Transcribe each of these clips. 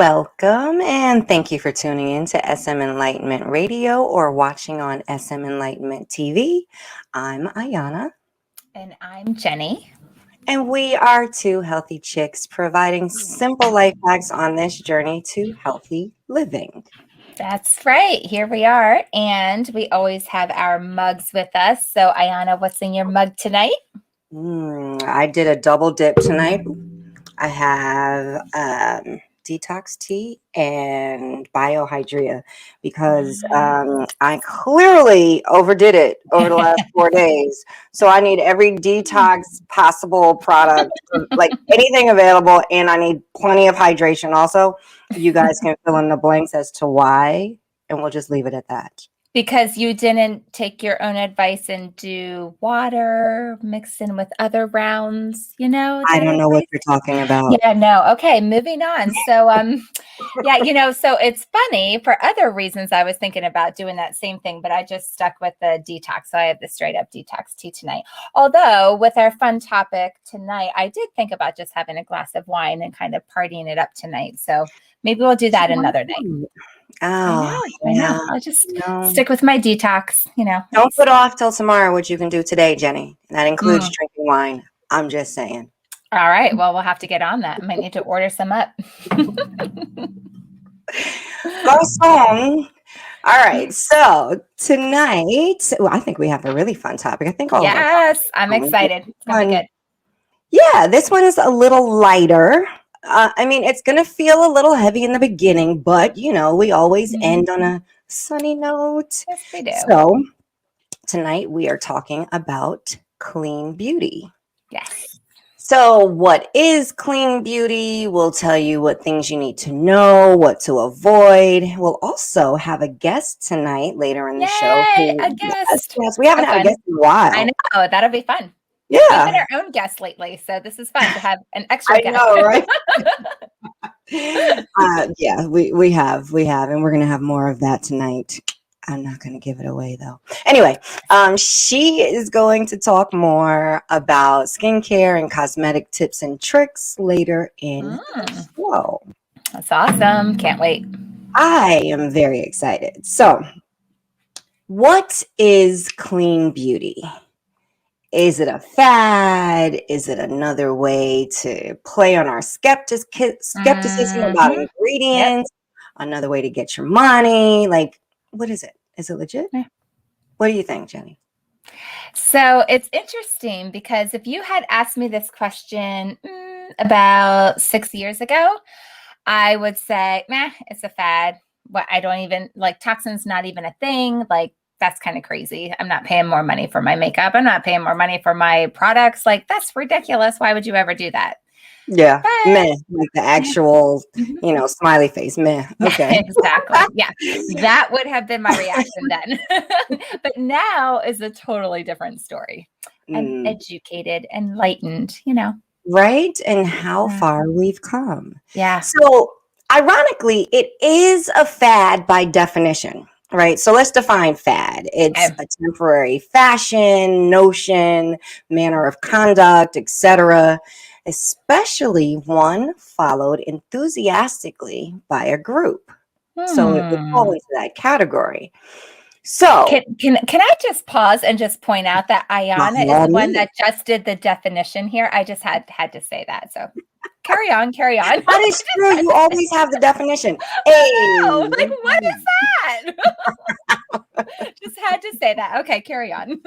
Welcome and thank you for tuning in to SM Enlightenment Radio or watching on SM Enlightenment TV. I'm Ayana. And I'm Jenny. And we are two healthy chicks providing simple life hacks on this journey to healthy living. That's right. Here we are. And we always have our mugs with us. So, Ayana, what's in your mug tonight? I did a double dip tonight. I have detox tea and biohydria because I clearly overdid it over the last 4 days. So I need every detox possible product, like anything available, and I need plenty of hydration also. You guys can fill in the blanks as to why, and we'll just leave it at that. Because you didn't take your own advice and do water mixed in with other rounds, you know? I don't know what you're talking about. Yeah, no. Okay, moving on. So, so it's funny for other reasons. I was thinking about doing that same thing, but I just stuck with the detox. So I have the straight up detox tea tonight. Although with our fun topic tonight, I did think about just having a glass of wine and kind of partying it up tonight. So maybe we'll do that another night. Oh, I know. I'll just stick with my detox, Don't put off till tomorrow what you can do today, Jenny. And that includes drinking wine. I'm just saying. All right. Well, we'll have to get on that. Might need to order some up. Garçon. All right. So tonight, I think we have a really fun topic. I think Yes, I'm excited. It's going to be good. Yeah, this one is a little lighter. It's going to feel a little heavy in the beginning, but, we always end on a sunny note. Yes, we do. So tonight we are talking about clean beauty. Yes. So what is clean beauty? We'll tell you what things you need to know, what to avoid. We'll also have a guest tonight later in the show. A guest. Yes, we haven't had a guest in a while. I know. That'll be fun. Yeah. We've been our own guest lately, so this is fun to have an extra guest. I know, right? We have, and we're going to have more of that tonight. I'm not going to give it away, though. Anyway, she is going to talk more about skincare and cosmetic tips and tricks later in the show. That's awesome. Can't wait. I am very excited. So, what is clean beauty? Is it a fad? Is it another way to play on our skepticism about ingredients? Yep. Another way to get your money? Like, what is it? Is it legit? Yeah. What do you think, Jenny? So it's interesting because if you had asked me this question about 6 years ago, I would say, it's a fad. I don't even toxins, not even a thing. That's kind of crazy. I'm not paying more money for my makeup. I'm not paying more money for my products. That's ridiculous. Why would you ever do that? Yeah. Meh. Like the actual, smiley face. Meh. Okay. Exactly. Yeah. That would have been my reaction then. But now is a totally different story. I'm educated, enlightened, Right? And how far we've come. Yeah. So ironically, it is a fad by definition. Right. So let's define fad. It's a temporary fashion, notion, manner of conduct, etc., especially one followed enthusiastically by a group. So it would fall into that category. So can I just pause and just point out that Ayana is the one that just did the definition here? I just had to say that. So carry on. That is true. You always have the definition. Hey, what is that? Just had to say that. Okay, carry on.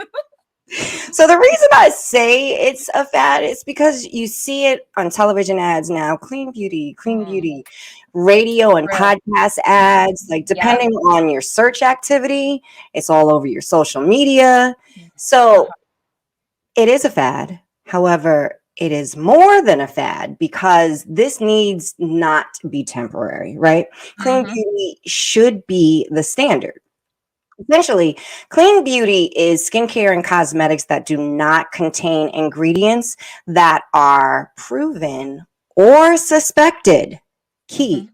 So the reason I say it's a fad is because you see it on television ads now, clean beauty, radio and podcast ads, depending on your search activity, it's all over your social media. So it is a fad. However, it is more than a fad because this needs not to be temporary, right? Clean beauty should be the standard. Essentially, clean beauty is skincare and cosmetics that do not contain ingredients that are proven or suspected to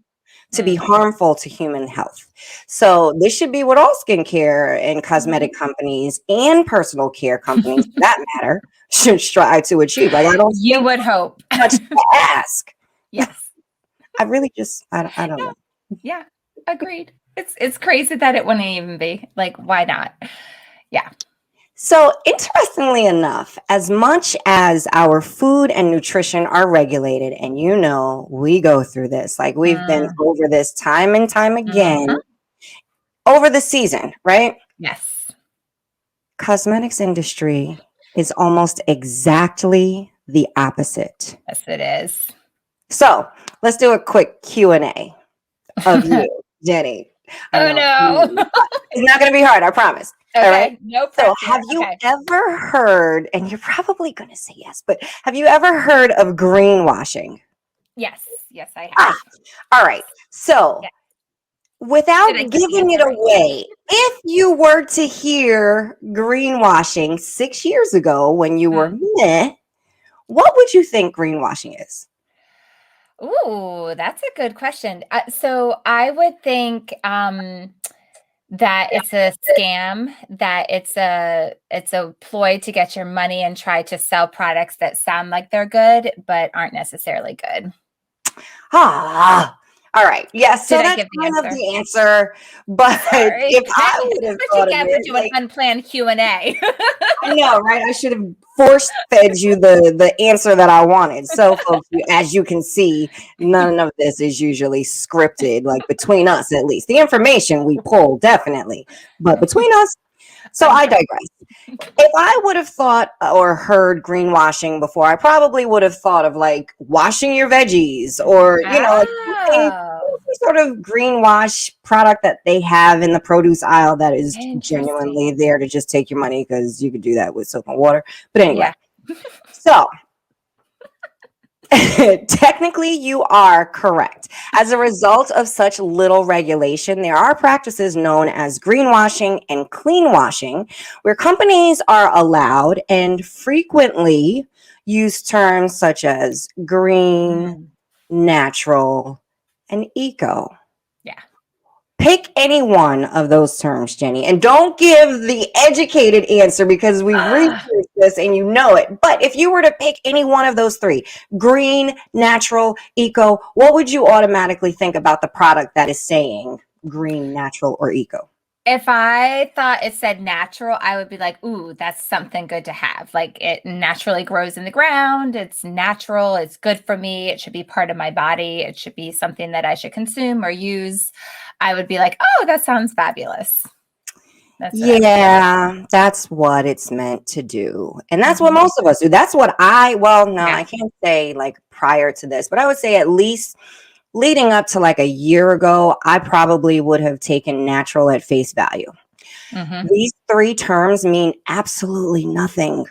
be harmful to human health. So this should be what all skincare and cosmetic companies and personal care companies, for that matter, should strive to achieve. I don't. You would hope. Much to ask. Yes. I really just, I don't know. Yeah, agreed. It's crazy that it wouldn't even be. Like, why not? Yeah. So, interestingly enough, as much as our food and nutrition are regulated, and we go through this, like we've been over this time and time again over the season, right? Yes. Cosmetics industry is almost exactly the opposite. Yes, it is. So, let's do a quick Q&A of you, Jenny. I Oh, know. no. It's not going to be hard, I promise. Okay, All right. no So, pressure. have you ever heard, and you're probably going to say yes, but have you ever heard of greenwashing? Yes, I have. All right. So, without Did I get the giving it answer right? away, if you were to hear greenwashing 6 years ago when you were meh, what would you think greenwashing is? Ooh, that's a good question. So I would think that it's a scam, that it's a ploy to get your money and try to sell products that sound like they're good but aren't necessarily good. All right. Yes. So Did I that's give the kind of answer? the answer. But Sorry. if I would have That's what you thought of get for it, doing unplanned Q&A. I know, right? I should have force fed you the answer that I wanted. So, folks, as you can see, none of this is usually scripted, like between us at least. The information we pull, definitely. But between us, so I digress. If I would have thought or heard greenwashing before, I probably would have thought of like washing your veggies or, like something, some sort of greenwash product that they have in the produce aisle that is genuinely there to just take your money because you could do that with soap and water. But anyway, so technically, you are correct. As a result of such little regulation, there are practices known as greenwashing and cleanwashing, where companies are allowed and frequently use terms such as green, natural, and eco. Pick any one of those terms, Jenny, and don't give the educated answer because we've researched this and you know it. But if you were to pick any one of those three, green, natural, eco, what would you automatically think about the product that is saying green, natural, or eco? If I thought it said natural, I would be like, ooh, that's something good to have. Like it naturally grows in the ground. It's natural. It's good for me. It should be part of my body. It should be something that I should consume or use. I would be like, oh, that sounds fabulous. That's what it's meant to do. And that's what most of us do. That's what I can't say like prior to this, but I would say at least leading up to like a year ago, I probably would have taken natural at face value. These three terms mean absolutely nothing,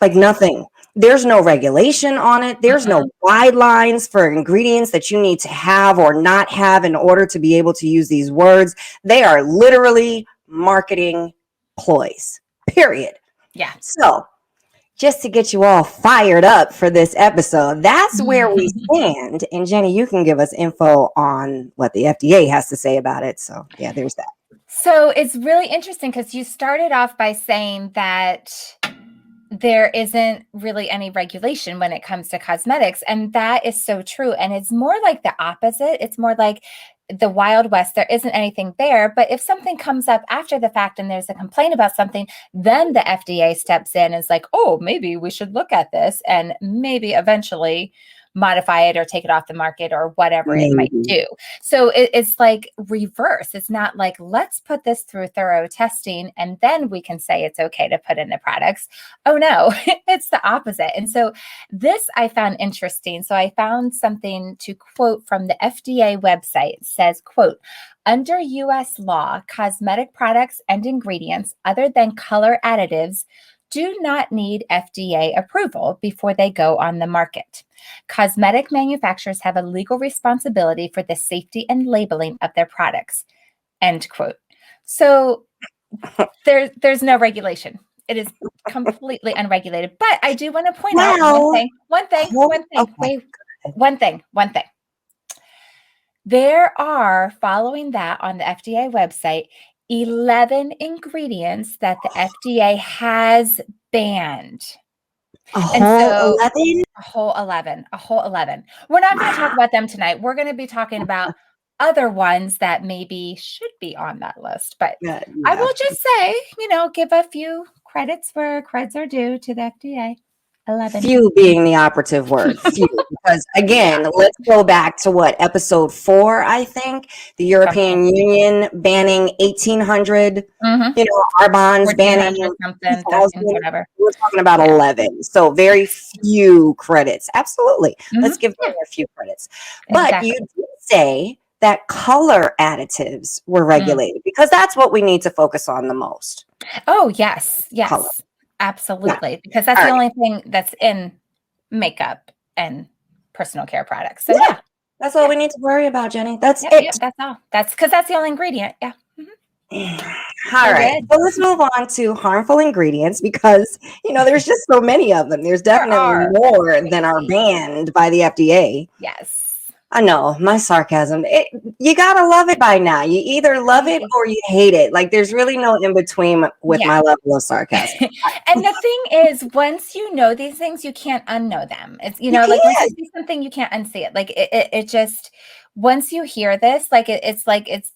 like nothing. There's no regulation on it. There's no guidelines for ingredients that you need to have or not have in order to be able to use these words. They are literally marketing ploys, period. Yeah. So just to get you all fired up for this episode, that's where we stand. And Jenny, you can give us info on what the FDA has to say about it. So yeah, there's that. So it's really interesting because you started off by saying that there isn't really any regulation when it comes to cosmetics. And that is so true. And it's more like the opposite. It's more like the Wild West. There isn't anything there. But if something comes up after the fact and there's a complaint about something, then the FDA steps in and is like, oh, maybe we should look at this and maybe eventually modify it or take it off the market or whatever it might do. So it's like reverse. It's not like, let's put this through thorough testing and then we can say it's okay to put in the products. Oh no, it's the opposite. And so this I found interesting. So I found something to quote from the FDA website. It says, quote, under U.S. law, cosmetic products and ingredients other than color additives do not need FDA approval before they go on the market. Cosmetic manufacturers have a legal responsibility for the safety and labeling of their products. End quote. So there's no regulation. It is completely unregulated. But I do want to point out one thing. There are, following that on the FDA website, 11 ingredients that the FDA has banned. A And whole so 11? a whole 11. We're not going to talk about them tonight. We're going to be talking about other ones that maybe should be on that list. But Yeah, I yeah. will just say, give a few credits where creds are due to the FDA. 11. Few being the operative word. Few. Because again, Yeah. let's go back to what, episode 4, I think. The European Union banning 1800, our bonds banning 1400 something, 2000. whatever. We're talking about 11. So very few credits. Absolutely. Let's give them a few credits. But Exactly. you did say that color additives were regulated because that's what we need to focus on the most. Oh, yes. Color. Absolutely. Yeah. Because that's the only thing that's in makeup and personal care products. So yeah. That's all we need to worry about, Jenny. That's it. Yep, that's all. That's because that's the only ingredient. Yeah. All right. So let's move on to harmful ingredients because, there's just so many of them. There's definitely more than are banned by the FDA. Yes. I know, my sarcasm. You got to love it by now. You either love it or you hate it. Like, there's really no in between with my level of sarcasm. And the thing is, once you know these things, you can't unknow them. It's, like once you see something, you can't unsee it. Like it just, once you hear this, like it's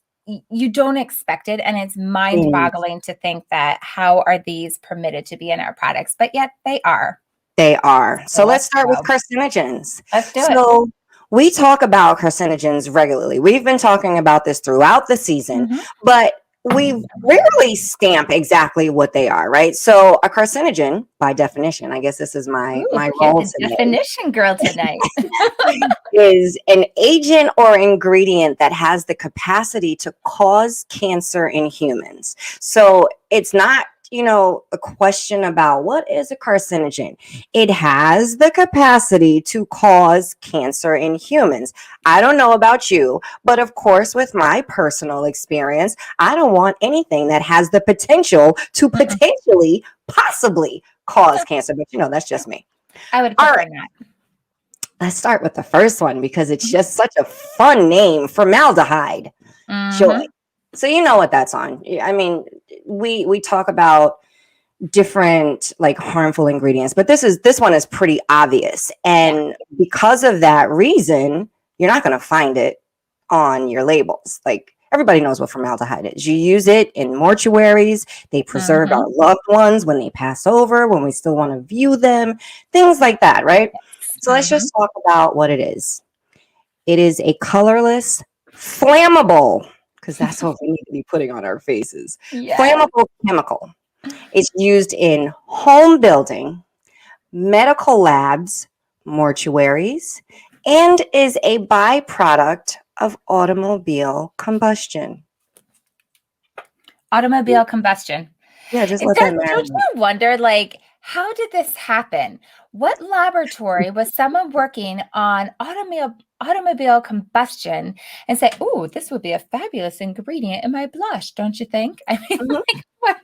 you don't expect it. And it's mind boggling to think that how are these permitted to be in our products, but yet they are. They are. So let's start with carcinogens. Let's do it. We talk about carcinogens regularly. We've been talking about this throughout the season, but we rarely stamp exactly what they are, right? So a carcinogen, by definition, I guess this is my role today. Definition girl tonight. Is an agent or ingredient that has the capacity to cause cancer in humans. So it's not a question about what is a carcinogen. It has the capacity to cause cancer in humans. I don't know about you, but of course, with my personal experience, I don't want anything that has the potential to potentially, possibly cause cancer. But that's just me. I would prefer that. Let's start with the first one because it's just such a fun name, formaldehyde. Joy. So you know what that's on. I mean, we talk about different like harmful ingredients, but this one is pretty obvious. And because of that reason, you're not going to find it on your labels. Like everybody knows what formaldehyde is. You use it in mortuaries. They preserve our loved ones when they pass over, when we still want to view them, things like that, right? So let's just talk about what it is. It is a colorless, flammable, because that's what we need to be putting on our faces. Flammable chemical. It's used in home building, medical labs, mortuaries, and is a byproduct of automobile combustion. Automobile combustion. Yeah, just let that marinate. Don't you wonder, like, how did this happen? What laboratory was someone working on automobile combustion and say, "Oh, this would be a fabulous ingredient in my blush," don't you think? I mean, like, what?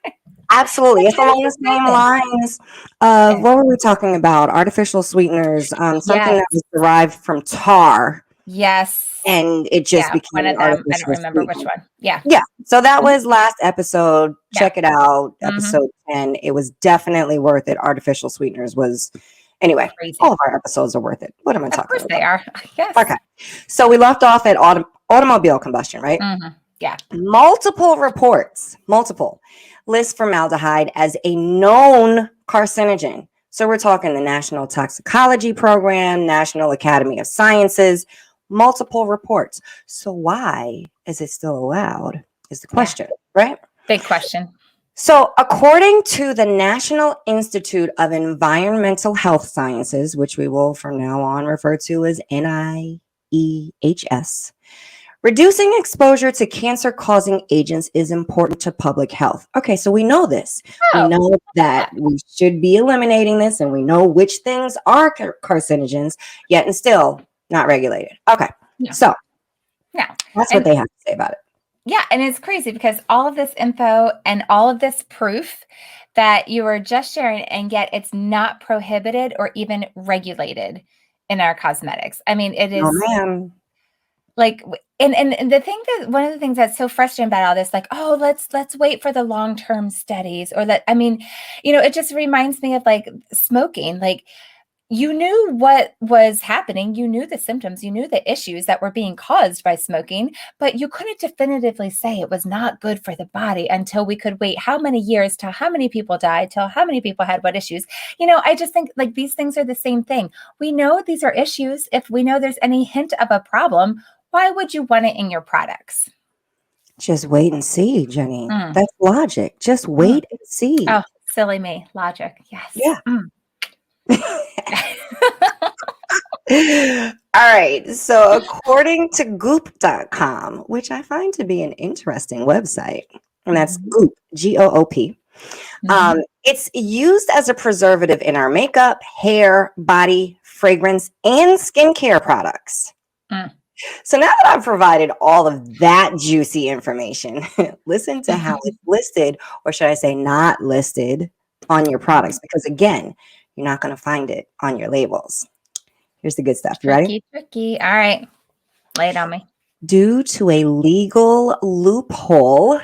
Absolutely. It's along the same lines of what were we talking about? Artificial sweeteners, something that was derived from tar. Yes. And it just became one of them. I don't remember which one. Yeah. Yeah. So that was last episode. Check it out. Episode 10. It was definitely worth it. Artificial sweeteners was anyway. Crazy. All of our episodes are worth it. What am I talking about? Of course they are. Yes. Okay. So we left off at automobile combustion, right? Yeah. Multiple reports list formaldehyde as a known carcinogen. So we're talking the National Toxicology Program, National Academy of Sciences, multiple reports. So why is it still allowed is the question, right? Big question. So according to the National Institute of Environmental Health Sciences, which we will from now on refer to as NIEHS, reducing exposure to cancer-causing agents is important to public health. Okay, so we know this. We know that we should be eliminating this, and we know which things are carcinogens, yet and still not regulated. Okay, so that's what they have to say about it. Yeah, and it's crazy because all of this info and all of this proof that you were just sharing, and yet it's not prohibited or even regulated in our cosmetics. I mean, it is... like, and the thing that one of the things that's so frustrating about all this, like, oh, let's wait for the long-term studies, or that, I mean, it just reminds me of like smoking. Like, you knew what was happening, you knew the symptoms, you knew the issues that were being caused by smoking, but you couldn't definitively say it was not good for the body until we could wait how many years till how many people died, till how many people had what issues. I just think like these things are the same thing. We know these are issues. If we know there's any hint of a problem, why would you want it in your products? Just wait and see, Jenny. Mm. That's logic. Just wait and see. Oh, silly me. Logic. Yes. Yeah. Mm. All right. So, according to goop.com, which I find to be an interesting website, and that's Goop, Goop, it's used as a preservative in our makeup, hair, body, fragrance, and skincare products. So, now that I've provided all of that juicy information, listen to how it's listed, or should I say, not listed on your products, because again, you're not going to find it on your labels. Here's the good stuff. You ready? Tricky. All right. Lay it on me. Due to a legal loophole,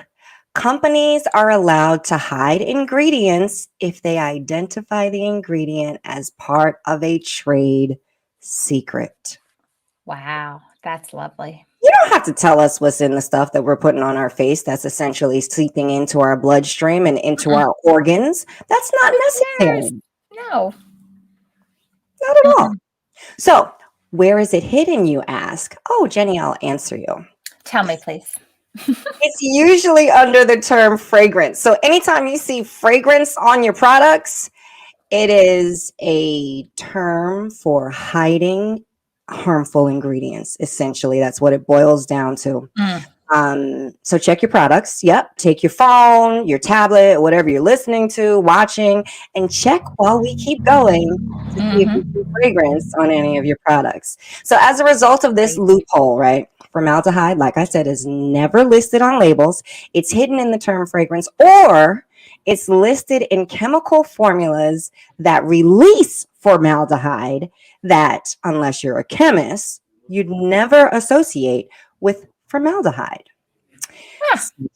companies are allowed to hide ingredients if they identify the ingredient as part of a trade secret. Wow. That's lovely. You don't have to tell us what's in the stuff that we're putting on our face that's essentially seeping into our bloodstream and into our organs. That's not necessary. No. Not at all. So, where is it hidden, you ask? Oh, Jenny, I'll answer you. Tell me, please. It's usually under the term fragrance. So, anytime you see fragrance on your products, it is a term for hiding harmful ingredients. Essentially, that's what it boils down to. So check your products. Yep. Take your phone, your tablet, whatever you're listening to, watching, and check while we keep going to see if you see fragrance on any of your products. So as a result of this loophole, right, formaldehyde, like I said, is never listed on labels. It's hidden in the term fragrance, or it's listed in chemical formulas that release formaldehyde that, unless you're a chemist, you'd never associate with formaldehyde.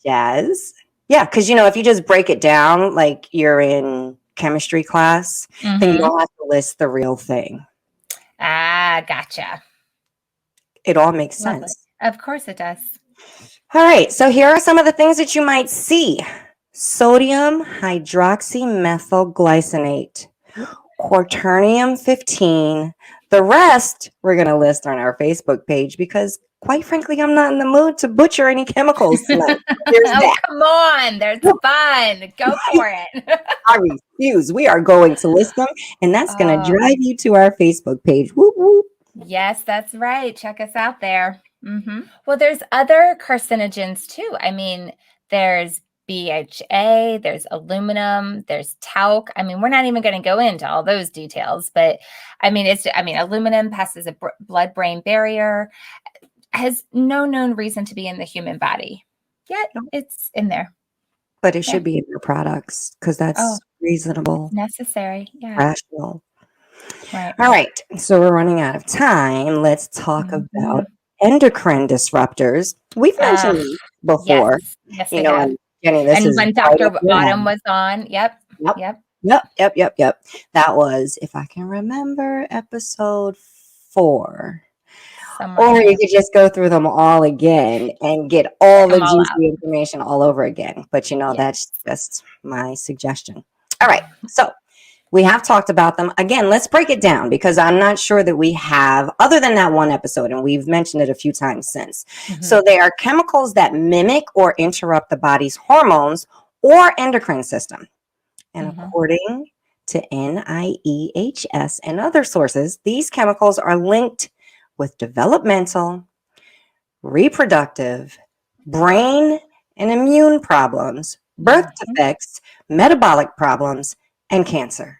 Yes. Yeah, because if you just break it down like you're in chemistry class, then you don't have to list the real thing. Ah, gotcha. It all makes sense. Of course it does. All right. So here are some of the things that you might see. Sodium hydroxymethylglycinate, quaternium-15. The rest we're going to list on our Facebook page because, quite frankly, I'm not in the mood to butcher any chemicals tonight. Come on. There's fun. Go for it. I refuse. We are going to list them, and that's going to drive you to our Facebook page. Whoop, whoop. Yes, that's right. Check us out there. Well, there's other carcinogens too. I mean, there's BHA, there's aluminum, there's talc. I mean, we're not even going to go into all those details, but aluminum passes a blood-brain barrier, has no known reason to be in the human body, yet it's in there. But it should be in your products because that's reasonable, necessary, rational. Right. All right. So we're running out of time. Let's talk about endocrine disruptors. We've mentioned these before. Yes, we have. Jenny, this is when Dr. Autumn was on. Yep. That was, if I can remember, episode 4. Or you could just go through them all again and get all the juicy information all over again. But that's just my suggestion. All right. So we have talked about them. Again, let's break it down because I'm not sure that we have, other than that one episode, and we've mentioned it a few times since. So they are chemicals that mimic or interrupt the body's hormones or endocrine system. And according to NIEHS and other sources, these chemicals are linked with developmental, reproductive, brain and immune problems, birth defects, metabolic problems, and cancer.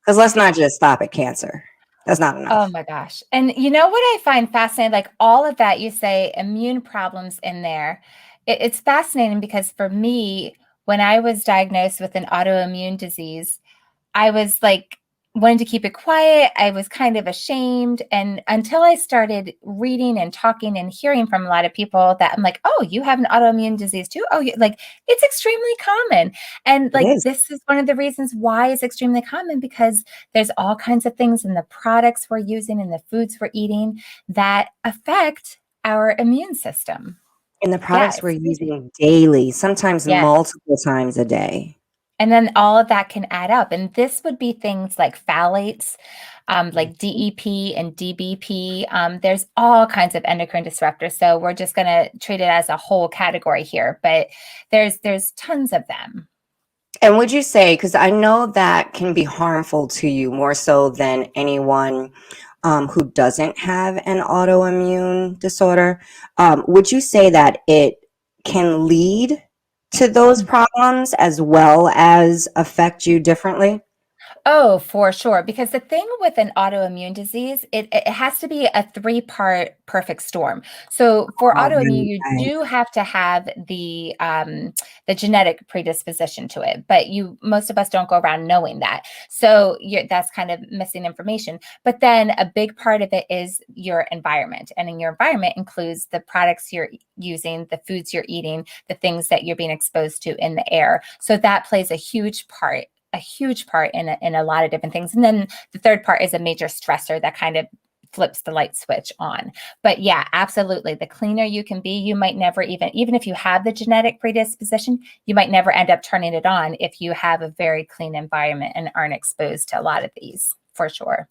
Because let's not just stop at cancer. That's not enough. Oh my gosh. And you know what I find fascinating? Like all of that, you say immune problems in there. It's fascinating because for me, when I was diagnosed with an autoimmune disease, I was like wanted to keep it quiet. I was kind of ashamed. And until I started reading and talking and hearing from a lot of people that I'm like, oh, you have an autoimmune disease too? Oh, like it's extremely common. And like, this is one of the reasons why it's extremely common, because there's all kinds of things in the products we're using and the foods we're eating that affect our immune system. And the products we're using daily, sometimes multiple times a day. And then all of that can add up. And this would be things like phthalates, like DEP and DBP. There's all kinds of endocrine disruptors. So we're just going to treat it as a whole category here, but there's tons of them. And would you say, because I know that can be harmful to you more so than anyone who doesn't have an autoimmune disorder, would you say that it can lead to those problems as well as affect you differently? Oh, for sure. Because the thing with an autoimmune disease, it has to be a 3-part perfect storm. So for autoimmune, you do have to have the genetic predisposition to it, but most of us don't go around knowing that. So that's kind of missing information. But then a big part of it is your environment, and in your environment includes the products you're using, the foods you're eating, the things that you're being exposed to in the air. So that plays a huge part in a lot of different things. And then the third part is a major stressor that kind of flips the light switch on. But yeah, absolutely. The cleaner you can be, you might never even if you have the genetic predisposition, you might never end up turning it on if you have a very clean environment and aren't exposed to a lot of these, for sure.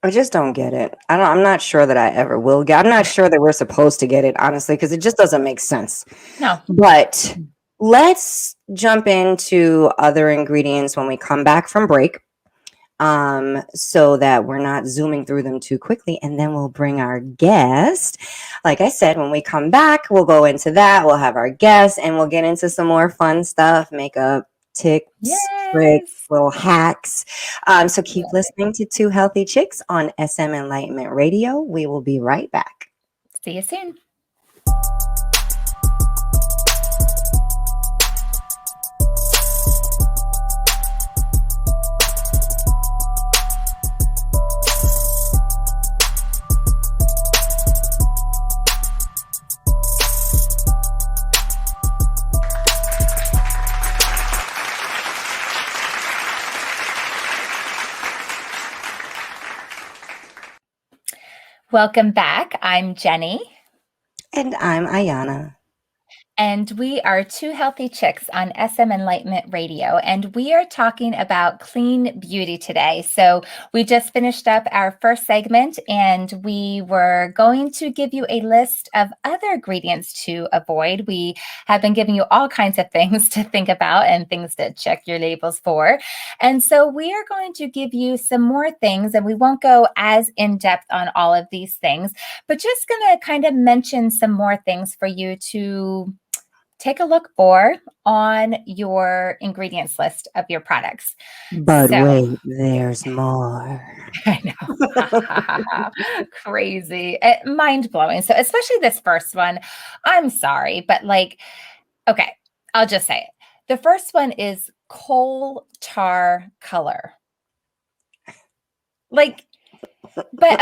I just don't get it. I'm not sure that I ever will get. I'm not sure that we're supposed to get it, honestly, because it just doesn't make sense. No. But let's jump into other ingredients when we come back from break, so that we're not zooming through them too quickly. And then we'll bring our guest. Like I said, when we come back, we'll go into that. We'll have our guest and we'll get into some more fun stuff, makeup, tips, tricks, little hacks. So keep listening to Two Healthy Chicks on SM Enlightenment Radio. We will be right back. See you soon. Welcome back. I'm Jenny. And I'm Ayana. And we are Two Healthy Chicks on SM Enlightenment Radio. And we are talking about clean beauty today. So we just finished up our first segment, and we were going to give you a list of other ingredients to avoid. We have been giving you all kinds of things to think about and things to check your labels for. And so we are going to give you some more things, and we won't go as in depth on all of these things, but just going to kind of mention some more things for you to take a look for on your ingredients list of your products. But wait, there's more. I know. Crazy. Mind-blowing. So especially this first one, I'm sorry, but okay, I'll just say it. The first one is coal tar color. But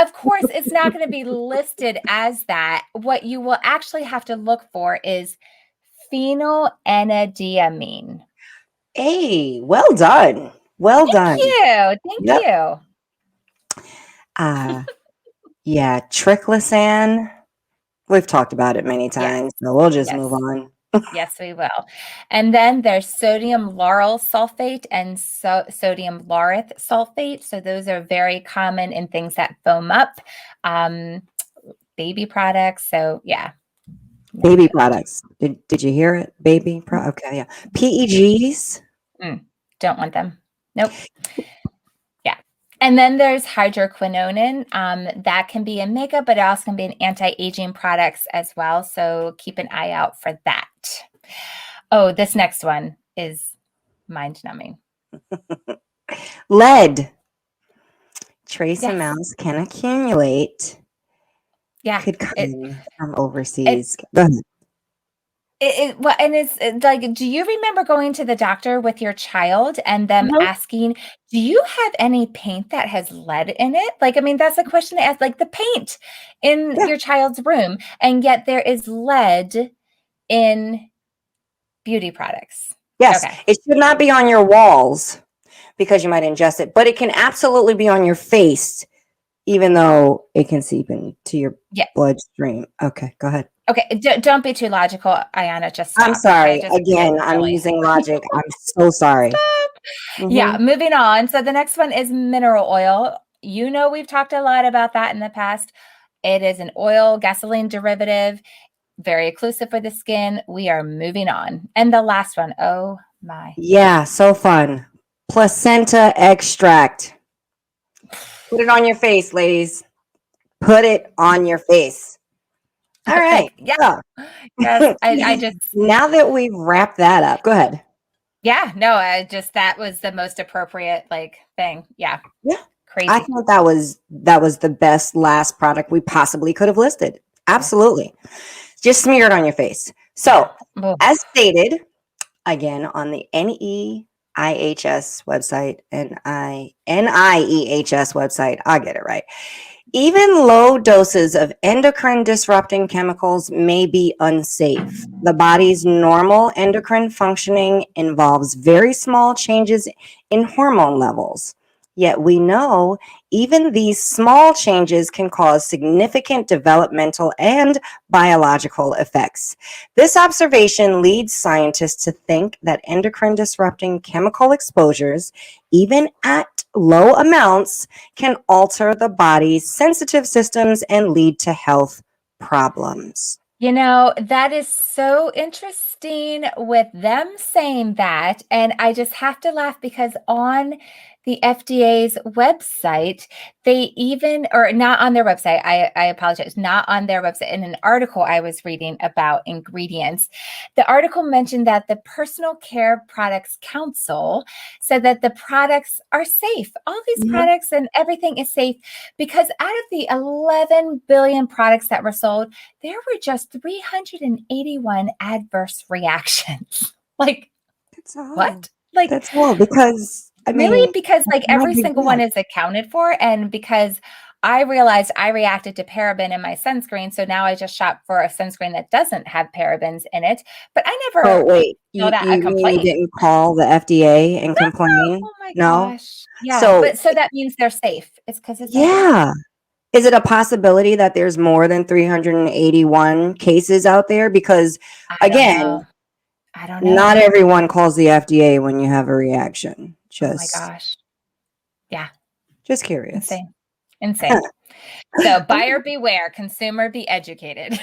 of course, it's not going to be listed as that. What you will actually have to look for is phenylenediamine. Hey, well done. Well done. Thank you. Yeah, triclosan. We've talked about it many times, so we'll just move on. Yes, we will. And then there's sodium lauryl sulfate and sodium laureth sulfate. So those are very common in things that foam up, baby products. So yeah. Baby products. Did you hear it? Baby okay, yeah. PEGs. Don't want them. Nope. Yeah. And then there's hydroquinone. That can be in makeup, but it also can be in anti-aging products as well. So keep an eye out for that. Oh, this next one is mind-numbing. Lead. Trace amounts can accumulate. Yeah. Could come from overseas. Go ahead. And it's like, do you remember going to the doctor with your child and them asking, do you have any paint that has lead in it? Like, I mean, that's a question to ask, like the paint in your child's room, and yet there is lead in beauty products. Yes, Okay. it should not be on your walls because you might ingest it, but it can absolutely be on your face, even though it can seep into your bloodstream. Okay, go ahead. Okay, don't be too logical, Ayana. Just stop. I'm sorry. Okay? Again, I'm using logic. I'm so sorry. Yeah, moving on. So the next one is mineral oil. You know, we've talked a lot about that in the past. It is an oil, gasoline derivative, very occlusive for the skin. We are moving on. And the last one, oh my. Yeah, so fun. Placenta extract. Put it on your face, ladies. Put it on your face. All right. Yeah. Yes. I just. Now that we've wrapped that up, go ahead. Yeah. No, that was the most appropriate thing. Yeah. Yeah. Crazy. I thought that was the best last product we possibly could have listed. Absolutely. Just smear it on your face. So, as stated, again, on the NIEHS website, NIEHS website, I'll get it right. Even low doses of endocrine disrupting chemicals may be unsafe. The body's normal endocrine functioning involves very small changes in hormone levels. Yet we know even these small changes can cause significant developmental and biological effects. This observation leads scientists to think that endocrine disrupting chemical exposures, even at low amounts, can alter the body's sensitive systems and lead to health problems. You know, that is so interesting with them saying that. And I just have to laugh because on the FDA's website, they even, or not on their website, I apologize, not on their website. In an article I was reading about ingredients, the article mentioned that the Personal Care Products Council said that the products are safe. All these products and everything is safe because out of the 11 billion products that were sold, there were just 381 adverse reactions. That's all. What? That's all because really? Because every single one is accounted for, and because I realized I reacted to paraben in my sunscreen, so now I just shop for a sunscreen that doesn't have parabens in it. But I never. Oh wait, you mean you didn't call the FDA and complain? Oh my No. gosh. Yeah. So that means they're safe. It's because it's yeah. Is it a possibility that there's more than 381 cases out there? Because again, I don't know. Not everyone calls the FDA when you have a reaction. Oh my gosh. Yeah. Just curious. Insane. So buyer beware, consumer be educated.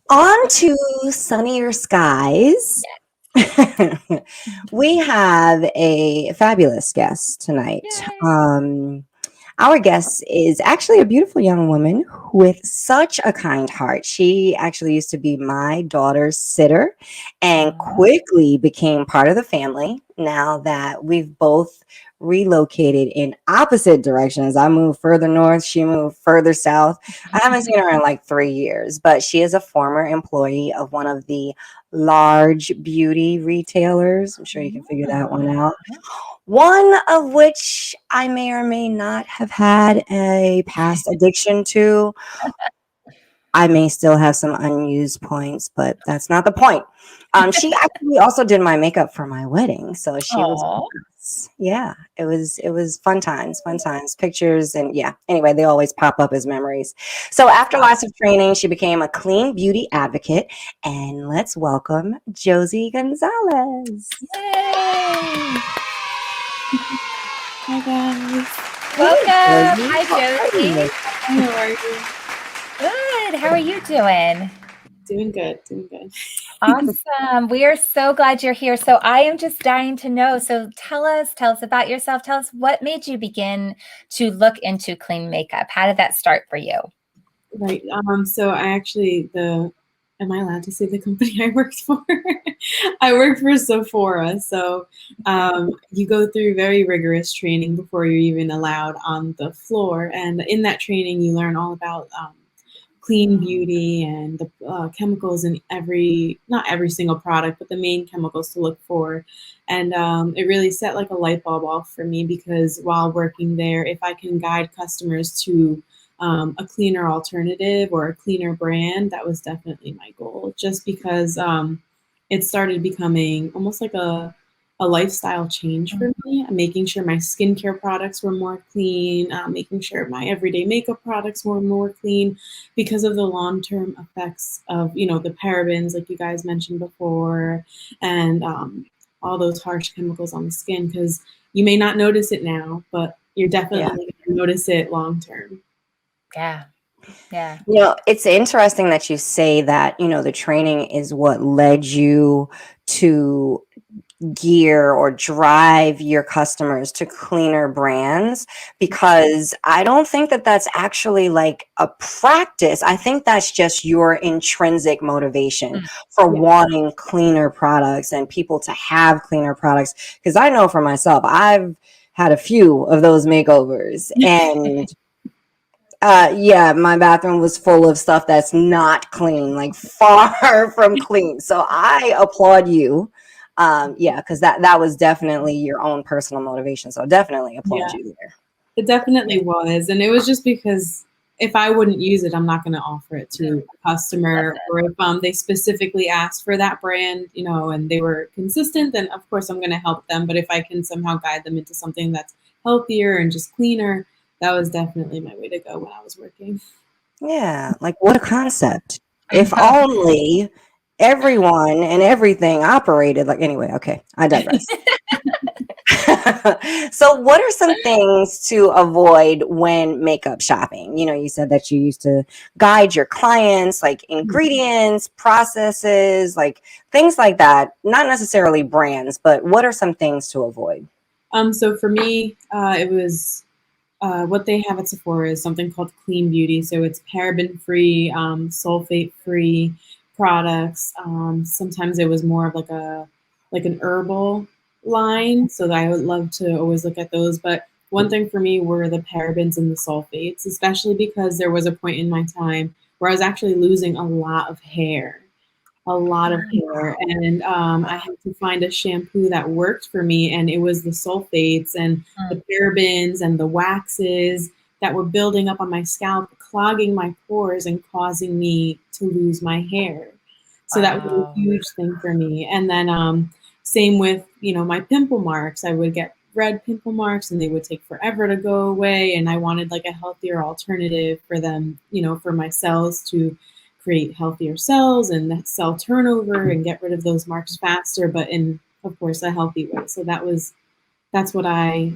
On to sunnier skies. We have a fabulous guest tonight. Our guest is actually a beautiful young woman with such a kind heart. She actually used to be my daughter's sitter and quickly became part of the family now that we've both relocated in opposite directions. I moved further north, she moved further south. I haven't seen her in 3 years, but she is a former employee of one of the large beauty retailers. I'm sure you can figure that one out. One of which I may or may not have had a past addiction to. I may still have some unused points, but that's not the point. She actually also did my makeup for my wedding, so she was. Yeah, it was fun times, pictures, and yeah. Anyway, they always pop up as memories. So after lots of training, she became a clean beauty advocate, and let's welcome Josie Gonzalez. Yay! Hi guys. Welcome. Hi Josie. How are you? Good. How are you doing? Doing good. Awesome. We are so glad you're here. So I am just dying to know. So tell us about yourself. Tell us what made you begin to look into clean makeup. How did that start for you? Right. So I actually am I allowed to say the company I worked for? I worked for Sephora. So you go through very rigorous training before you're even allowed on the floor. And in that training, you learn all about clean beauty and the chemicals in not every single product, but the main chemicals to look for. And it really set like a light bulb off for me, because while working there, if I can guide customers to a cleaner alternative or a cleaner brand, that was definitely my goal, just because it started becoming almost like a lifestyle change for me. Making sure my skincare products were more clean, making sure my everyday makeup products were more clean, because of the long-term effects of, the parabens, like you guys mentioned before, and all those harsh chemicals on the skin. Because you may not notice it now, but you're definitely going to notice it long-term. Yeah. Yeah. It's interesting that you say that, the training is what led you to gear or drive your customers to cleaner brands, because I don't think that that's actually like a practice. I think that's just your intrinsic motivation for wanting cleaner products and people to have cleaner products. Because I know for myself, I've had a few of those makeovers, and my bathroom was full of stuff that's not clean, like far from clean. So I applaud you. Because that was definitely your own personal motivation. So definitely applaud you there. It definitely was. And it was just because if I wouldn't use it, I'm not going to offer it to a customer. Or if they specifically asked for that brand, and they were consistent, then of course I'm going to help them. But if I can somehow guide them into something that's healthier and just cleaner, that was definitely my way to go when I was working. Yeah, like what a concept. If only everyone and everything operated like, anyway, okay, I digress. So what are some things to avoid when makeup shopping? You said that you used to guide your clients, like ingredients, processes, like things like that. Not necessarily brands, but what are some things to avoid? So for me, it was what they have at Sephora is something called Clean Beauty. So it's paraben-free, sulfate-free products. Sometimes it was more of like an herbal line. So I would love to always look at those. But one thing for me were the parabens and the sulfates, especially because there was a point in my time where I was actually losing a lot of hair. And I had to find a shampoo that worked for me, and it was the sulfates and the parabens and the waxes that were building up on my scalp, clogging my pores and causing me to lose my hair. So that was a huge thing for me. And then same with, my pimple marks. I would get red pimple marks and they would take forever to go away, and I wanted like a healthier alternative for them, for my cells to create healthier cells and cell turnover and get rid of those marks faster, but in, of course, a healthy way. So that's what I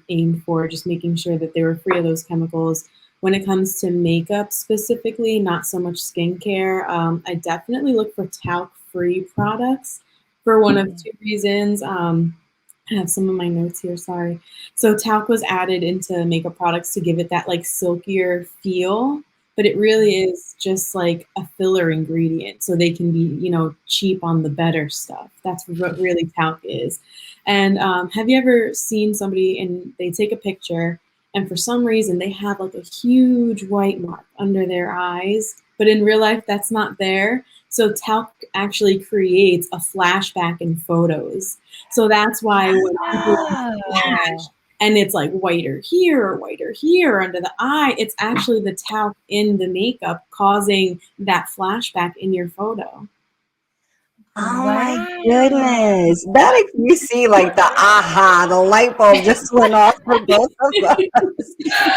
aimed for, just making sure that they were free of those chemicals. When it comes to makeup specifically, not so much skincare, I definitely look for talc-free products for one of two reasons. I have some of my notes here, sorry. So talc was added into makeup products to give it that like silkier feel, but it really is just like a filler ingredient. So they can be, cheap on the better stuff. That's what really talc is. And have you ever seen somebody and they take a picture and for some reason they have like a huge white mark under their eyes, but in real life that's not there? So talc actually creates a flashback in photos. So that's why when people flash and it's like whiter here under the eye, it's actually the talc in the makeup causing that flashback in your photo. Oh my goodness. That you see like the light bulb just went off for both of us.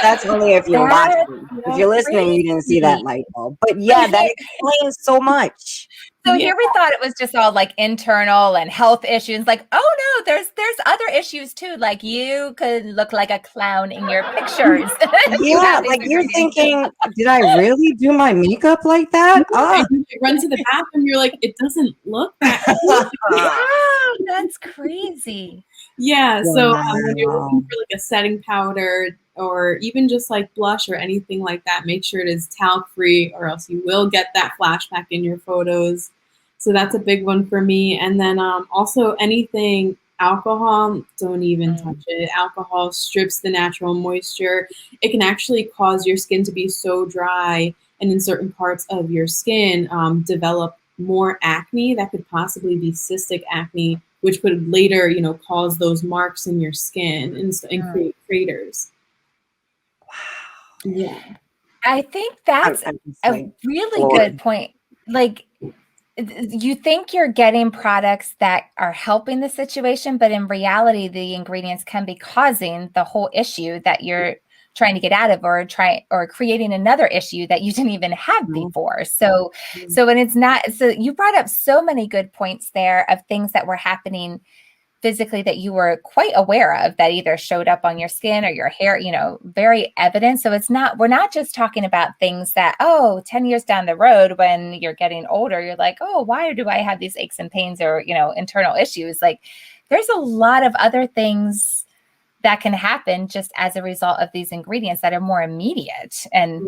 That's only if you're watching. If you're listening, you didn't see that light bulb. But yeah, that explains so much. So here we thought it was just all like internal and health issues. Like, oh no, there's other issues too. Like you could look like a clown in your pictures. Yeah, like you're thinking, did I really do my makeup like that? You run to the bathroom, you're like, it doesn't look that good. Wow, that's crazy. Yeah, so when you're looking for like a setting powder or even just like blush or anything like that, make sure it is talc free or else you will get that flashback in your photos. So that's a big one for me. And then also anything alcohol, don't even touch it. Alcohol strips the natural moisture. It can actually cause your skin to be so dry and in certain parts of your skin develop more acne that could possibly be cystic acne, which could later, cause those marks in your skin and create craters. Wow. Yeah. I think that's I'm just a like really floored. good point. Like, you think you're getting products that are helping the situation, but in reality, the ingredients can be causing the whole issue that you're trying to get out of, or creating another issue that you didn't even have before. So and it's not, so you brought up so many good points there of things that were happening physically that you were quite aware of, that either showed up on your skin or your hair, very evident. So we're not just talking about things that, 10 years down the road when you're getting older, you're like, oh, why do I have these aches and pains or, internal issues? Like, there's a lot of other things that can happen just as a result of these ingredients that are more immediate and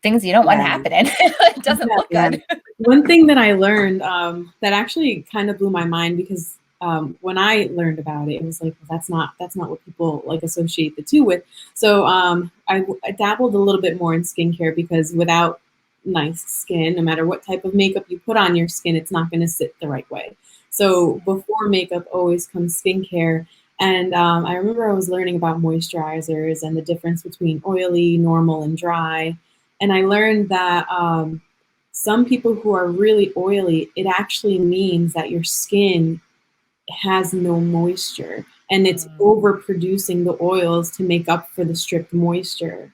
things you don't want to happen, and it doesn't look good. One thing that I learned that actually kind of blew my mind, because when I learned about it, it was like, well, that's not what people like associate the two with. So I dabbled a little bit more in skincare, because without nice skin, no matter what type of makeup you put on your skin, it's not going to sit the right way. So before makeup always comes skincare. And I remember I was learning about moisturizers and the difference between oily, normal, and dry. And I learned that some people who are really oily, it actually means that your skin has no moisture, and it's overproducing the oils to make up for the stripped moisture.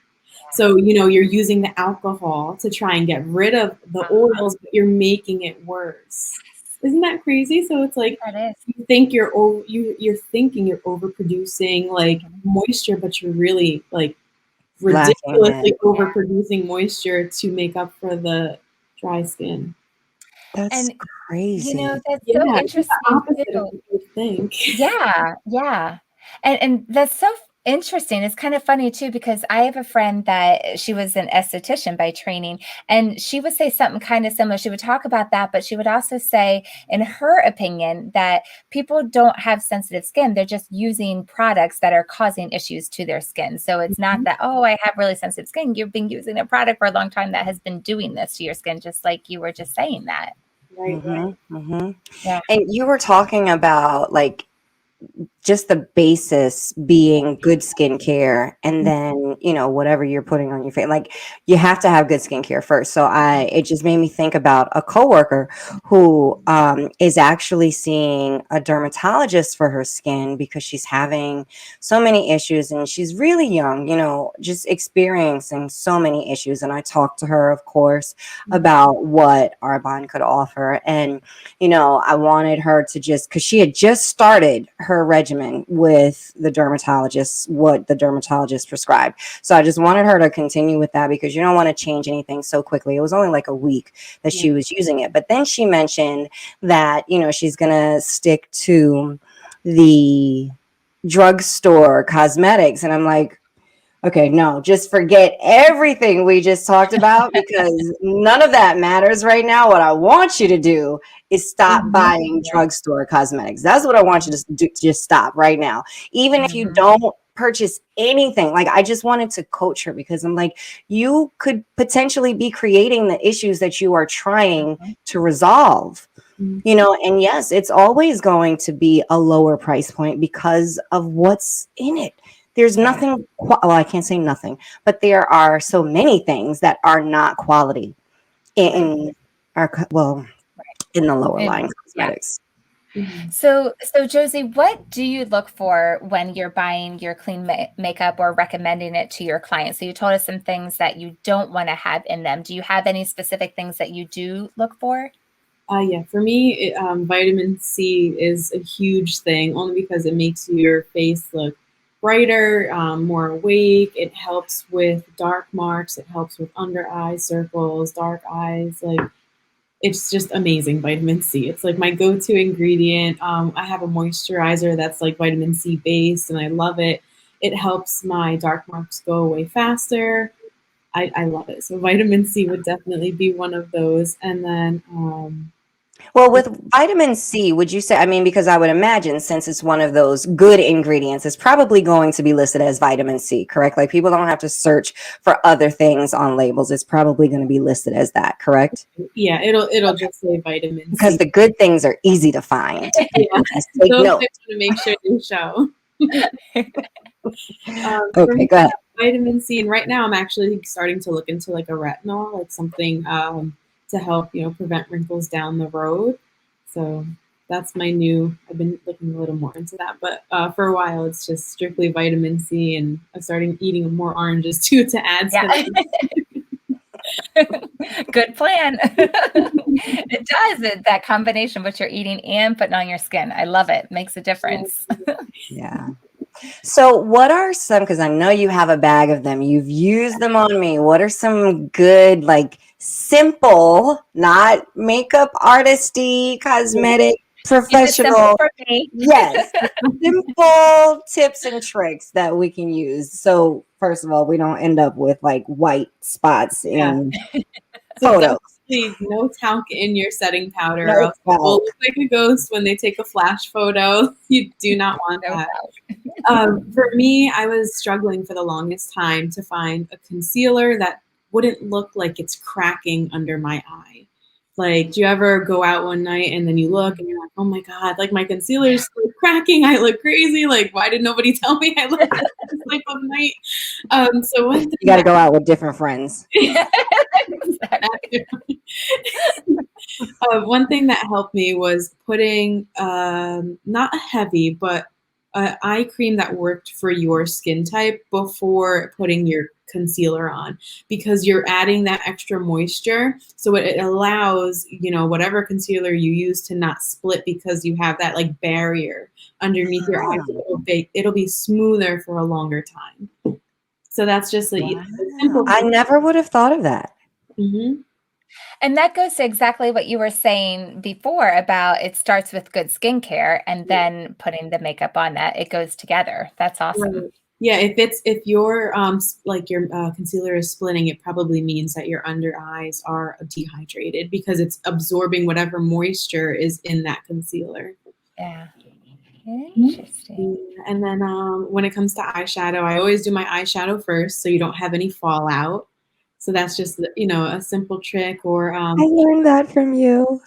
So, you're using the alcohol to try and get rid of the oils, but you're making it worse. Isn't that crazy? So it's like, you think you're thinking you're overproducing like moisture, but you're really like ridiculously overproducing moisture to make up for the dry skin. That's crazy. That's so interesting too. You think. Yeah. And that's so interesting. It's kind of funny too, because I have a friend that she was an esthetician by training, and she would say something kind of similar. She would talk about that, but she would also say, in her opinion, that people don't have sensitive skin. They're just using products that are causing issues to their skin. So it's not that, I have really sensitive skin. You've been using a product for a long time that has been doing this to your skin, just like you were just saying that. Right. Yeah. And you were talking about like just the basis being good skincare, and then whatever you're putting on your face, like you have to have good skincare first. So it just made me think about a coworker who is actually seeing a dermatologist for her skin, because she's having so many issues, and she's really young, just experiencing so many issues. And I talked to her, of course, about what Arbonne could offer, and I wanted her to just, because she had just started her regimen with the dermatologist, what the dermatologist prescribed. So I just wanted her to continue with that, because you don't want to change anything so quickly. It was only like a week that she was using it. But then she mentioned that, she's going to stick to the drugstore cosmetics. And I'm like, okay, no, just forget everything we just talked about, because none of that matters right now. What I want you to do is stop buying drugstore cosmetics. That's what I want you to do. Just stop right now. Even if you don't purchase anything. Like, I just wanted to coach her, because I'm like, you could potentially be creating the issues that you are trying to resolve. And yes, it's always going to be a lower price point because of what's in it. There's nothing, well, I can't say nothing, but there are so many things that are not quality in the lower line cosmetics. So Josie, what do you look for when you're buying your clean makeup or recommending it to your clients? So you told us some things that you don't want to have in them. Do you have any specific things that you do look for? Yeah, for me, vitamin C is a huge thing, only because it makes your face look brighter, more awake. It helps with dark marks. It helps with under eye circles, dark eyes. Like, it's just amazing, vitamin C. It's like my go-to ingredient. I have a moisturizer that's like vitamin C based, and I love it. It helps my dark marks go away faster. I love it. So vitamin C would definitely be one of those. And then Well, with vitamin C, would you say, I mean, because I would imagine since it's one of those good ingredients, it's probably going to be listed as vitamin C, correct? Like people don't have to search for other things on labels. It's probably going to be listed as that, correct? Yeah, it'll just say vitamin C. Because the good things are easy to find. Yeah. Just take Those note. tips to make sure they show. Okay, go ahead. Vitamin C, and right now I'm actually starting to look into like a retinol, like something to help prevent wrinkles down the road. So that's my new. I've been looking a little more into that, but for a while it's just strictly vitamin C, and I'm starting eating more oranges too to add. Good plan. It does that combination, what you're eating and putting on your skin. I love it. Makes a difference. Yeah. So what are some, because I know you have a bag of them, you've used them on me. What are some good, like simple, not makeup artisty, cosmetic, professional, for me. Yes, simple tips and tricks that we can use? So first of all, we don't end up with like white spots in photos. No talc in your setting powder. No talc. We'll look like a ghost when they take a flash photo. You do not want that. For me, I was struggling for the longest time to find a concealer that wouldn't look like it's cracking under my eye. Like, do you ever go out one night and then you look and you're like, oh my God, like my concealer's cracking. I look crazy. Like, why did nobody tell me I look like this type of night? So you got to go out with different friends. One thing that helped me was putting not a heavy, but an eye cream that worked for your skin type before putting your concealer on, because you're adding that extra moisture. So it allows, whatever concealer you use to not split, because you have that like barrier underneath your eyes. It'll be smoother for a longer time. So that's just a simple. I never would have thought of that. Mm-hmm. And that goes to exactly what you were saying before about it starts with good skincare and then putting the makeup on that. It goes together. That's awesome. Right. Yeah, if your concealer is splitting, it probably means that your under eyes are dehydrated, because it's absorbing whatever moisture is in that concealer. Yeah. Interesting. And then when it comes to eyeshadow, I always do my eyeshadow first, so you don't have any fallout. So that's just a simple trick. Or I learned that from you.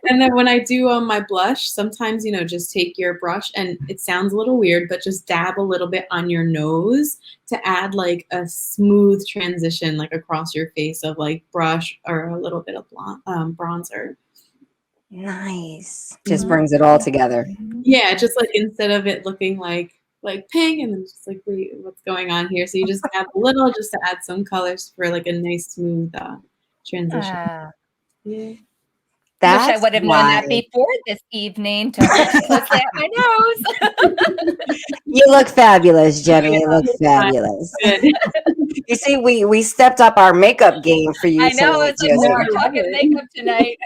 And then when I do my blush, sometimes just take your brush, and it sounds a little weird, but just dab a little bit on your nose to add like a smooth transition, like across your face, of like brush or a little bit of bronzer. Nice. Just brings it all together. Yeah, just like instead of it looking like pink and then just like, wait, what's going on here? So you just add a little just to add some colors for like a nice smooth transition. Yeah. Wish I would have known that before this evening. Don't look closely at my nose. You look fabulous, Jenny. You look fabulous. You see, we stepped up our makeup game for you. I know. It's like we're talking makeup tonight.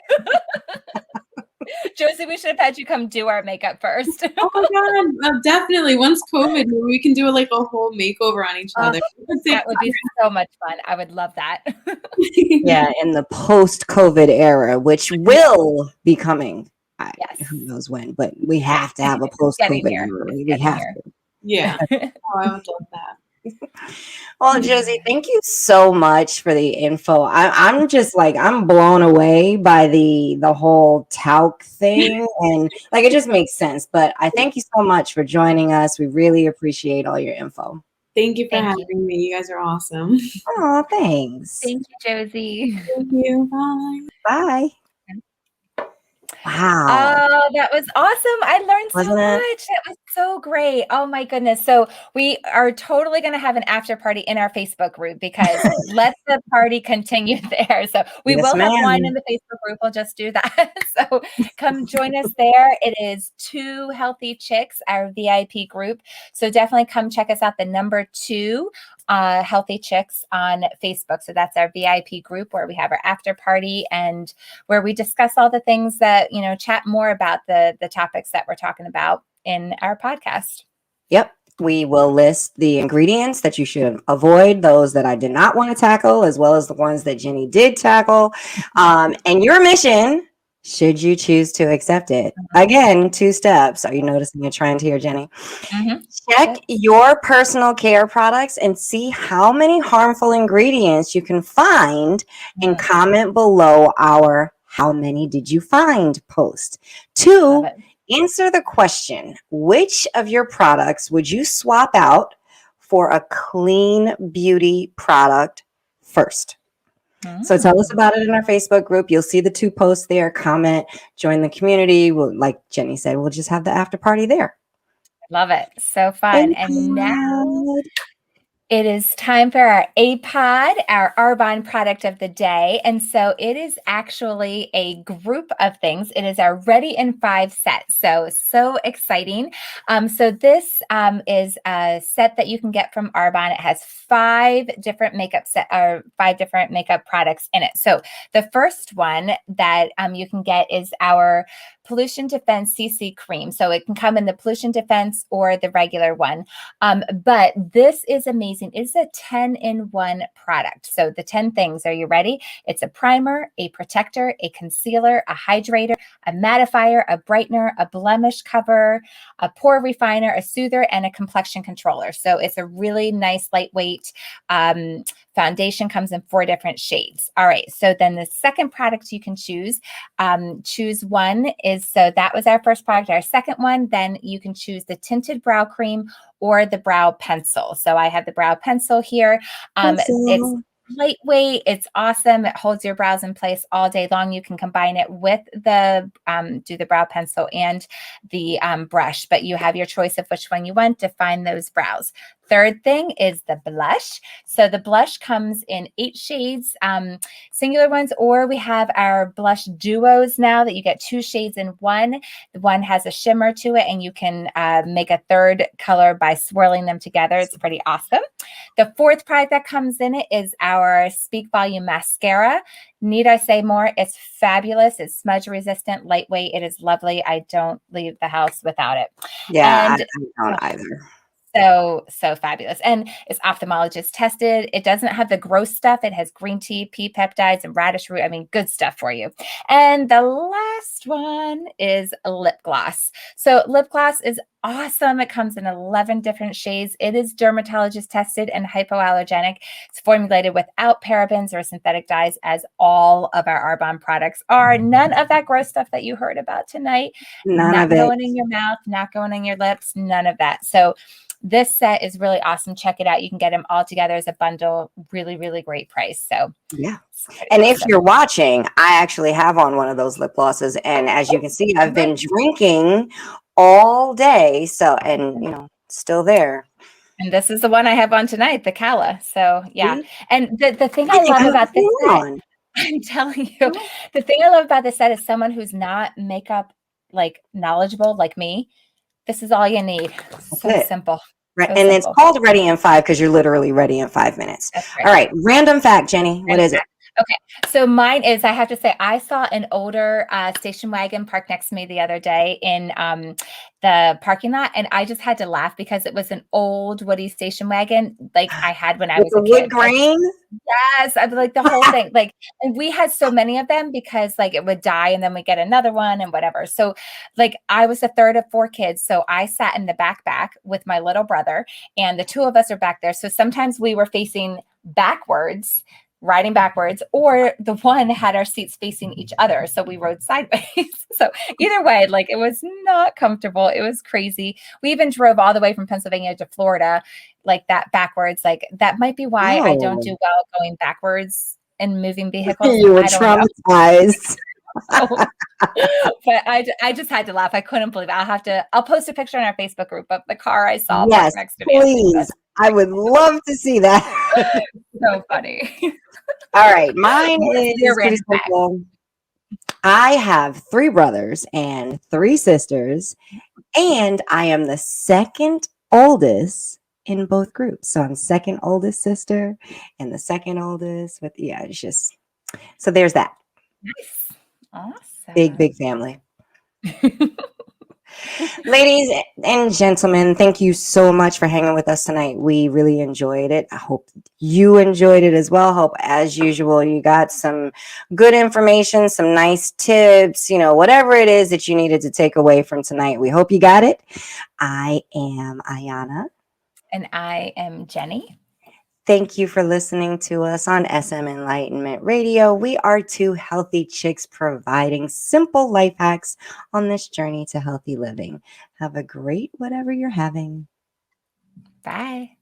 Josie, we should have had you come do our makeup first. Oh my God, definitely. Once COVID, we can do like a whole makeover on each other. That would be so much fun. I would love that. Yeah, in the post-COVID era, which will be coming. Who knows when, but we have to have a post-COVID era. We have to. Yeah. Oh, I would love that. Well, Josie, thank you so much for the info. I'm just like, I'm blown away by the whole talc thing, and like it just makes sense. But I thank you so much for joining us. We really appreciate all your info. Thank you for having me. You guys are awesome. Oh, thanks. Thank you, Josie. Thank you. Bye. Bye. Wow. Oh, that was awesome. I learned so much. That was so great. Oh my goodness. So we are totally going to have an after party in our Facebook group, because let the party continue there. So we will have one in the Facebook group. We'll just do that. So come join us there. It is 2 Healthy Chicks, our VIP group. So definitely come check us out. The number 2 Healthy Chicks on Facebook. So that's our VIP group where we have our after party and where we discuss all the things that, chat more about the topics that we're talking about in our podcast. Yep. We will list the ingredients that you should avoid, those that I did not want to tackle, as well as the ones that Jenny did tackle. And your mission, should you choose to accept it. Again, 2 steps. Are you noticing a trend here, Jenny? Check your personal care products and see how many harmful ingredients you can find and comment below our "How many did you find?" post. 2, answer the question, which of your products would you swap out for a clean beauty product first? So tell us about it in our Facebook group. You'll see the 2 posts there. Comment, join the community. We'll, like Jenny said, we'll just have the after party there. Love it. So fun. And now it is time for our APOD, our Arbonne product of the day. And so it is actually a group of things. It is our Ready in 5 set. So exciting. So this is a set that you can get from Arbonne. It has 5 different makeup 5 different makeup products in it. So the first one that you can get is our Pollution Defense CC cream. So it can come in the Pollution Defense or the regular one. But this is amazing. It's a 10-in-1 product. So the 10 things, are you ready? It's a primer, a protector, a concealer, a hydrator, a mattifier, a brightener, a blemish cover, a pore refiner, a soother, and a complexion controller. So it's a really nice, lightweight foundation. Comes in 4 different shades. All right. So then the second product you can choose one is, so that was our first product. Our second one, then you can choose the tinted brow cream or the brow pencil. So I have the brow pencil here. It's lightweight. It's awesome. It holds your brows in place all day long. You can combine it with the do the brow pencil and the brush, but you have your choice of which one you want to find those brows. Third thing is the blush. So the blush comes in 8 shades, singular ones, or we have our blush duos now that you get 2 shades in one. The one has a shimmer to it, and you can make a third color by swirling them together. It's pretty awesome. The fourth product that comes in it is our Speak Volume Mascara. Need I say more? It's fabulous. It's smudge resistant, lightweight. It is lovely. I don't leave the house without it. Yeah, I don't either. So fabulous. And it's ophthalmologist tested. It doesn't have the gross stuff. It has green tea, pea peptides, and radish root. I mean, good stuff for you. And the last one is a lip gloss. So lip gloss is awesome. It comes in 11 different shades. It is dermatologist tested and hypoallergenic. It's formulated without parabens or synthetic dyes, as all of our Arbonne products are. None of that gross stuff that you heard about tonight. Not going in your mouth, not going in your lips, none of that. So this set is really awesome. Check it out. You can get them all together as a bundle. Really, really great price. So yeah. And if you're watching, I actually have on one of those lip glosses. And as you can see, I've been drinking all day. So, and still there. And this is the one I have on tonight, the Cala. So yeah. And the thing I love about this set, I'm telling you, the thing I love about this set is someone who's not makeup knowledgeable like me. This is all you need. So simple. Right. And it's called Ready in 5 because you're literally ready in 5 minutes. Right. All right. Random fact, Jenny. What is it? Okay. So mine is, I have to say, I saw an older station wagon parked next to me the other day in the parking lot. And I just had to laugh because it was an old Woody station wagon like I had when I was a kid. Wood grain? Yes. I'd be like the whole thing. And we had so many of them because it would die and then we get another one and whatever. So I was the third of 4 kids. So I sat in the back with my little brother, and the 2 of us are back there. So sometimes we were facing backwards, riding backwards, or the one had our seats facing each other. So we rode sideways. So either way, it was not comfortable. It was crazy. We even drove all the way from Pennsylvania to Florida, that backwards. That might be why I don't do well going backwards in moving vehicles. You were traumatized. But I just had to laugh. I couldn't believe it. I'll post a picture on our Facebook group of the car I saw next to me. Please. I would love to see that. So funny. All right. Mine is pretty simple. I have 3 brothers and 3 sisters, and I am the second oldest in both groups. So I'm second oldest sister and the second oldest it's just, so there's that. Nice. Awesome. Big family. Ladies and gentlemen, thank you so much for hanging with us tonight. We really enjoyed it. I hope you enjoyed it as well. Hope, as usual, you got some good information, some nice tips, whatever it is that you needed to take away from tonight. We hope you got it. I am Ayana. And I am Jenny. Thank you for listening to us on SM Enlightenment Radio. We are two healthy chicks providing simple life hacks on this journey to healthy living. Have a great whatever you're having. Bye.